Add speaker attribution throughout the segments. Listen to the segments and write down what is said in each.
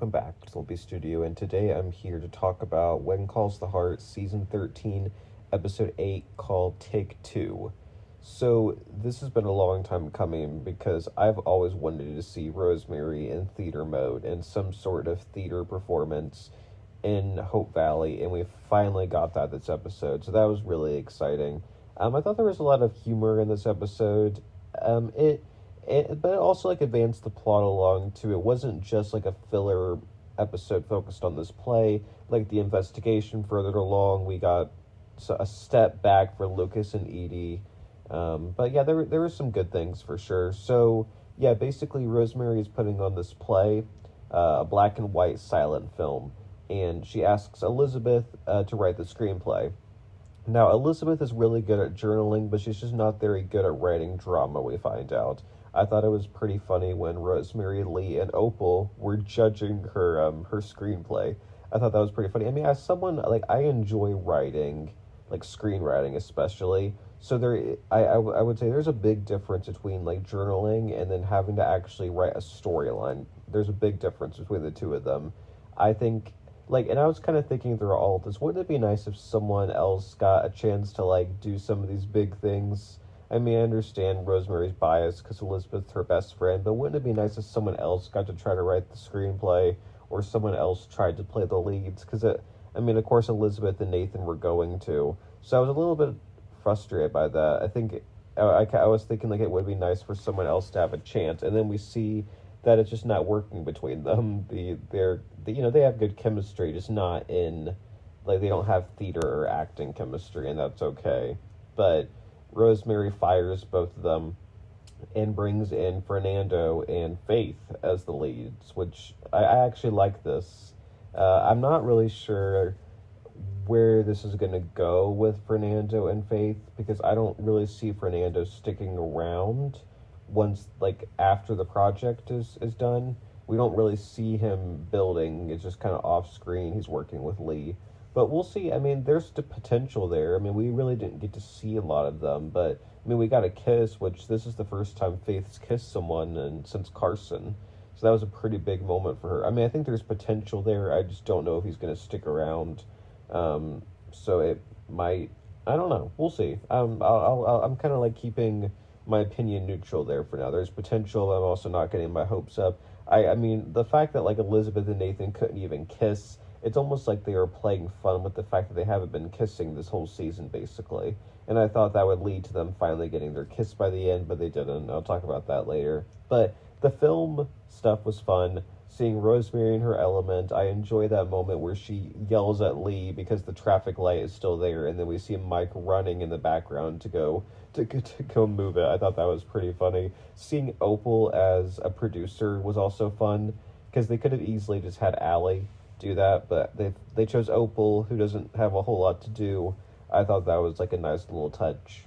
Speaker 1: welcome back to Lippy Studio, and today I'm here to talk about When Calls the Heart, Season 13, Episode 8, called Take Two. So, this has been a long time coming because I've always wanted to see Rosemary in theater mode, in some sort of theater performance in Hope Valley, and we finally got that this episode, so that was really exciting. I thought there was a lot of humor in this episode. But it also advanced the plot along too. It wasn't just a filler episode focused on this play. Like the investigation further along, we got a step back for Lucas and Edie. But yeah, there were some good things for sure. So yeah, basically Rosemary is putting on this play, a black and white silent film, and she asks Elizabeth to write the screenplay. Now, Elizabeth is really good at journaling, but she's just not very good at writing drama, we find out. I thought it was pretty funny when Rosemary, Lee, and Opal were judging her screenplay. I thought that was pretty funny. I mean, as someone, I enjoy writing, screenwriting especially. So I would say there's a big difference between, journaling and then having to actually write a storyline. There's a big difference between the two of them. I think, and I was kind of thinking through all of this, wouldn't it be nice if someone else got a chance to, do some of these big things? I mean, I understand Rosemary's bias because Elizabeth's her best friend, but wouldn't it be nice if someone else got to try to write the screenplay or someone else tried to play the leads? Because, of course, Elizabeth and Nathan were going to. So I was a little bit frustrated by that. I think, I was thinking, it would be nice for someone else to have a chance. And then we see that it's just not working between them. They have good chemistry, just not in, they don't have theater or acting chemistry, and that's okay. But Rosemary fires both of them and brings in Fernando and Faith as the leads, which I actually like this. I'm not really sure where this is going to go with Fernando and Faith, because I don't really see Fernando sticking around once, after the project is done. We don't really see him building. It's just kind of off screen. He's working with Lee. But we'll see. I mean, there's the potential there. I mean, we really didn't get to see a lot of them. But, we got a kiss, which this is the first time Faith's kissed someone since Carson. So that was a pretty big moment for her. I mean, I think there's potential there. I just don't know if he's going to stick around. So it might... I don't know. We'll see. I'm kind of, keeping my opinion neutral there for now. There's potential. I'm also not getting my hopes up. I mean, the fact that, Elizabeth and Nathan couldn't even kiss... It's almost like they were playing fun with the fact that they haven't been kissing this whole season, basically. And I thought that would lead to them finally getting their kiss by the end, but they didn't. I'll talk about that later. But the film stuff was fun. Seeing Rosemary in her element, I enjoy that moment where she yells at Lee because the traffic light is still there, and then we see Mike running in the background to go move it. I thought that was pretty funny. Seeing Opal as a producer was also fun, because they could have easily just had Allie do that, but they chose Opal, who doesn't have a whole lot to do. I thought that was a nice little touch.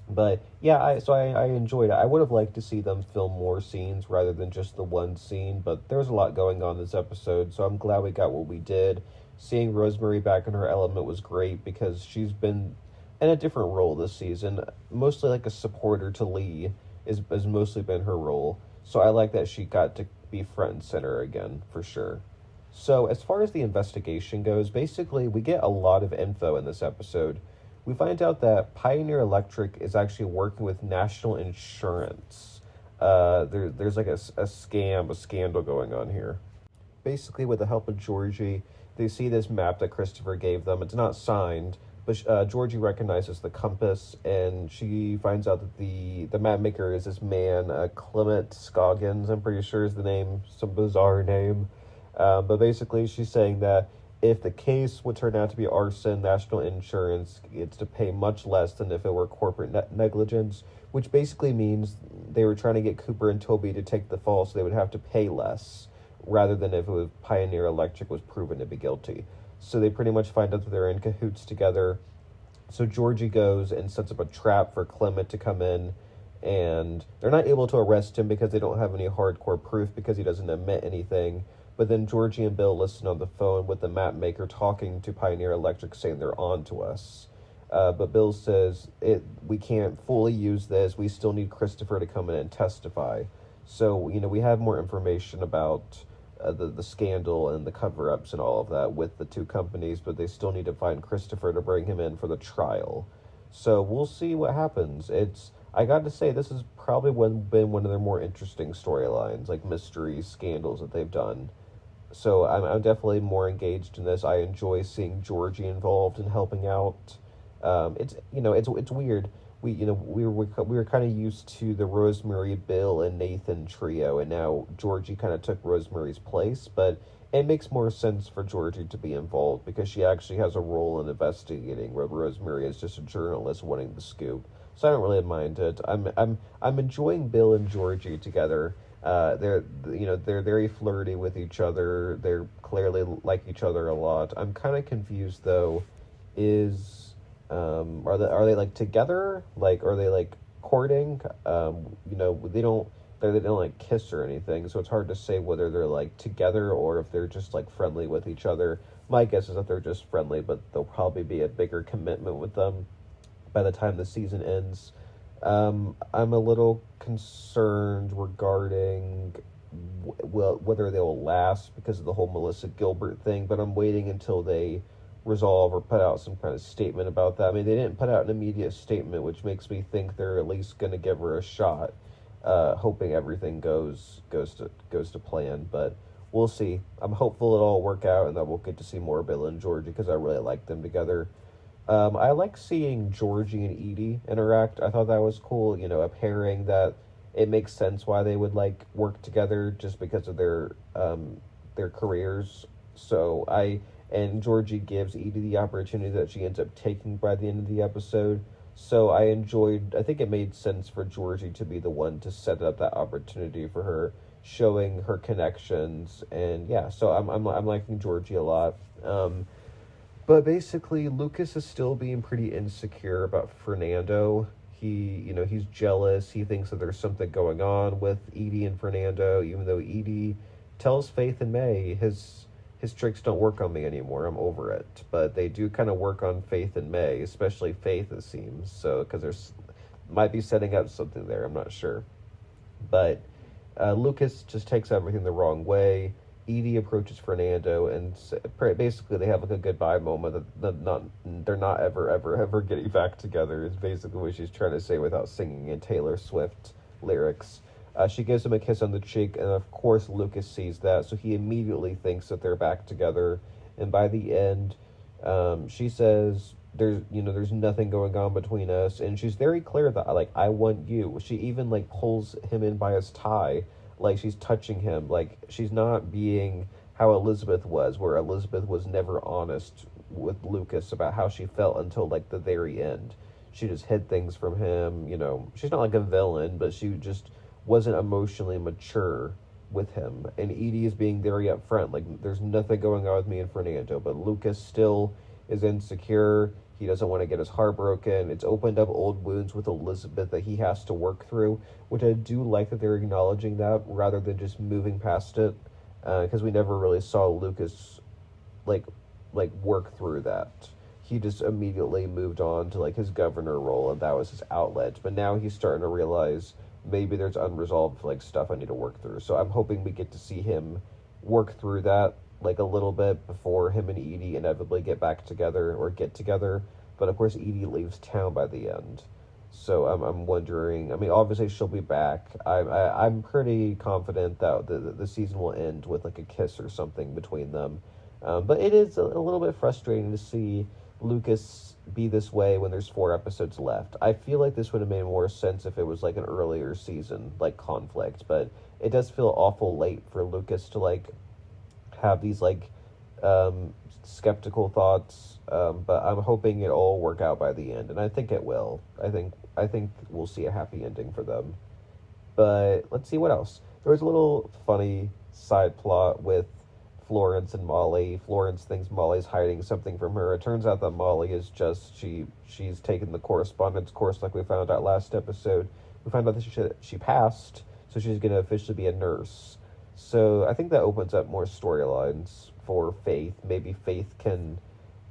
Speaker 1: But yeah, I enjoyed it. I would have liked to see them film more scenes rather than just the one scene, but there's a lot going on this episode, so I'm glad we got what we did. Seeing Rosemary back in her element was great because she's been in a different role this season. Mostly a supporter to Lee has mostly been her role. So I like that she got to be front and center again, for sure. So, as far as the investigation goes, basically, we get a lot of info in this episode. We find out that Pioneer Electric is actually working with National Insurance. There's a scandal going on here. Basically, with the help of Georgie, they see this map that Christopher gave them. It's not signed, but Georgie recognizes the compass, and she finds out that the map maker is this man, Clement Scoggins, I'm pretty sure is the name, some bizarre name. But basically, she's saying that if the case would turn out to be arson, National Insurance gets to pay much less than if it were corporate negligence, which basically means they were trying to get Cooper and Toby to take the fall, so they would have to pay less, rather than if it was Pioneer Electric was proven to be guilty. So they pretty much find out that they're in cahoots together. So Georgie goes and sets up a trap for Clement to come in, and they're not able to arrest him because they don't have any hardcore proof because he doesn't admit anything. But then Georgie and Bill listen on the phone with the map maker talking to Pioneer Electric, saying they're on to us. But Bill says, we can't fully use this. We still need Christopher to come in and testify. So, we have more information about the scandal and the cover-ups and all of that with the two companies, but they still need to find Christopher to bring him in for the trial. So we'll see what happens. I got to say, this has probably been one of their more interesting storylines, like mystery scandals that they've done. So I'm definitely more engaged in this. I enjoy seeing Georgie involved and helping out. It's weird. We were kind of used to the Rosemary, Bill, and Nathan trio, and now Georgie kind of took Rosemary's place. But it makes more sense for Georgie to be involved because she actually has a role in investigating, where Rosemary is just a journalist wanting the scoop. So I don't really mind it. I'm enjoying Bill and Georgie together. They're very flirty with each other. They're clearly like each other a lot. I'm kind of confused though. Are they like together? Like, are they like courting? They don't like kiss or anything, so it's hard to say whether they're like together or if they're just like friendly with each other. My guess is that they're just friendly, but there'll probably be a bigger commitment with them by the time the season ends. I'm a little concerned regarding whether they will last because of the whole Melissa Gilbert thing, but I'm waiting until they resolve or put out some kind of statement about that. I mean, they didn't put out an immediate statement, which makes me think they're at least going to give her a shot, hoping everything goes to plan, but we'll see. I'm hopeful it'll all work out and that we'll get to see more Bill and Georgie because I really like them together. I like seeing Georgie and Edie interact. I thought that was cool, a pairing that it makes sense why they would like work together just because of their careers. And Georgie gives Edie the opportunity that she ends up taking by the end of the episode. So I think it made sense for Georgie to be the one to set up that opportunity for her, showing her connections. And yeah, so I'm liking Georgie a lot. But basically, Lucas is still being pretty insecure about Fernando. He's jealous. He thinks that there's something going on with Edie and Fernando, even though Edie tells Faith and May his tricks don't work on me anymore. I'm over it. But they do kind of work on Faith and May, especially Faith, it seems. So, because there's might be setting up something there. I'm not sure. But Lucas just takes everything the wrong way. Edie approaches Fernando, and basically they have like a goodbye moment. They're not ever getting back together. Is basically what she's trying to say without singing in Taylor Swift lyrics. She gives him a kiss on the cheek, and of course Lucas sees that, so he immediately thinks that they're back together. And by the end, she says, "There's nothing going on between us," and she's very clear that I want you. She even pulls him in by his tie, like she's touching him. Like she's not being how Elizabeth was, where Elizabeth was never honest with Lucas about how she felt until the very end. She just hid things from him. She's not like a villain, but she just wasn't emotionally mature with him. And Edie is being very upfront, there's nothing going on with me and Fernando, but Lucas still is insecure. He doesn't want to get his heart broken. It's opened up old wounds with Elizabeth that he has to work through, which I do like that they're acknowledging that rather than just moving past it, because we never really saw Lucas work through that. He just immediately moved on to his governor role, and that was his outlet. But now he's starting to realize maybe there's unresolved stuff I need to work through. So I'm hoping we get to see him work through that a little bit before him and Edie inevitably get back together or get together. But of course Edie leaves town by the end. So I'm wondering, I mean, obviously she'll be back. I'm pretty confident that the season will end with a kiss or something between them. But it is a little bit frustrating to see Lucas be this way when there's 4 episodes left. I feel like this would have made more sense if it was an earlier season conflict, but it does feel awful late for Lucas to have these skeptical thoughts, but I'm hoping it'll all work out by the end, and I think it will. I think we'll see a happy ending for them. But let's see what else. There was a little funny side plot with Florence and Molly. Florence thinks Molly's hiding something from her. It turns out that Molly is just, she's taken the correspondence course like we found out last episode. We found out that she passed, so she's going to officially be a nurse. So I think that opens up more storylines for Faith. Maybe Faith can,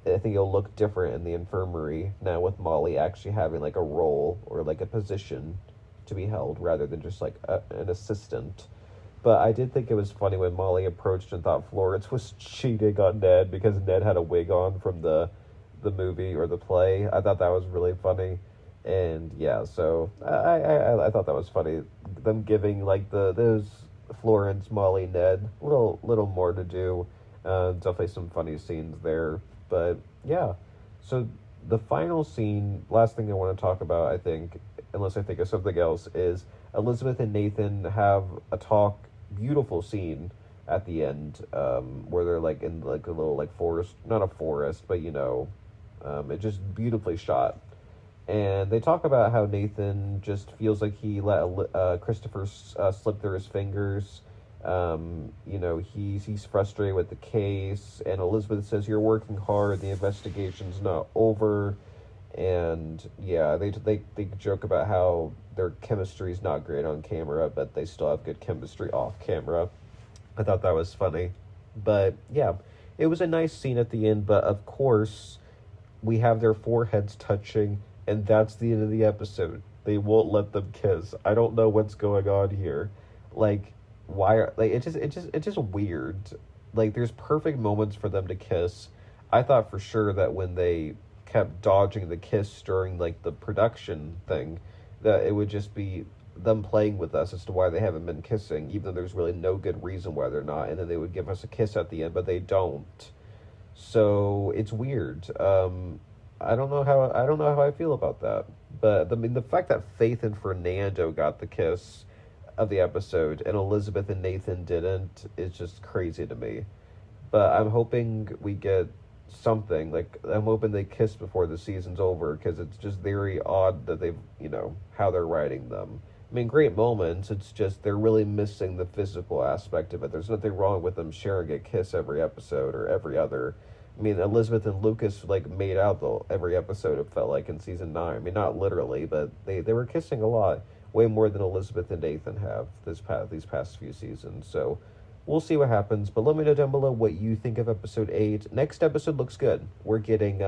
Speaker 1: I think it'll look different in the infirmary now with Molly actually having a role or a position to be held rather than just an assistant. But I did think it was funny when Molly approached and thought Florence was cheating on Ned because Ned had a wig on from the movie or the play. I thought that was really funny, and yeah, so I thought that was funny. Them giving like those Florence, Molly, Ned little more to do. Definitely some funny scenes there, but yeah. So the final scene, last thing I want to talk about, I think, unless I think of something else, is Elizabeth and Nathan have a talk. Beautiful scene at the end, where they're like in like a little like forest, not a forest, but it just beautifully shot. And they talk about how Nathan just feels like he let Christopher slip through his fingers. He's frustrated with the case, and Elizabeth says, "You're working hard. The investigation's not over." And yeah, they joke about how their chemistry is not great on camera, but they still have good chemistry off camera. I thought that was funny, but yeah, it was a nice scene at the end. But of course, we have their foreheads touching, and that's the end of the episode. They won't let them kiss. I don't know what's going on here. Like, why are like it's just weird. Like, there's perfect moments for them to kiss. I thought for sure that when they kept dodging the kiss during like the production thing, that it would just be them playing with us as to why they haven't been kissing, even though there's really no good reason why they're not, and then they would give us a kiss at the end, but they don't. So it's weird. I don't know how I feel about that. But I mean, the fact that Faith and Fernando got the kiss of the episode and Elizabeth and Nathan didn't is just crazy to me. But I'm hoping we get something. Like, I'm hoping they kiss before the season's over, because it's just very odd that they've, how they're writing them. I mean, great moments. It's just they're really missing the physical aspect of it. There's nothing wrong with them sharing a kiss every episode or every other. I mean, Elizabeth and Lucas like made out every episode. It felt like in season 9. I mean, not literally, but they were kissing a lot, way more than Elizabeth and Nathan have these past few seasons. So we'll see what happens. But let me know down below what you think of episode 8. Next episode looks good. We're getting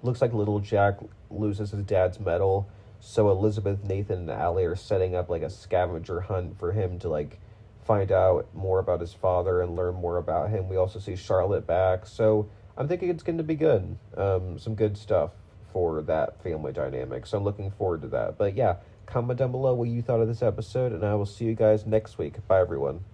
Speaker 1: looks like little Jack loses his dad's medal. So Elizabeth, Nathan, and Allie are setting up like a scavenger hunt for him to like find out more about his father and learn more about him. We also see Charlotte back. So I'm thinking it's going to be good. Some good stuff for that family dynamic. So I'm looking forward to that. But yeah, comment down below what you thought of this episode, and I will see you guys next week. Bye, everyone.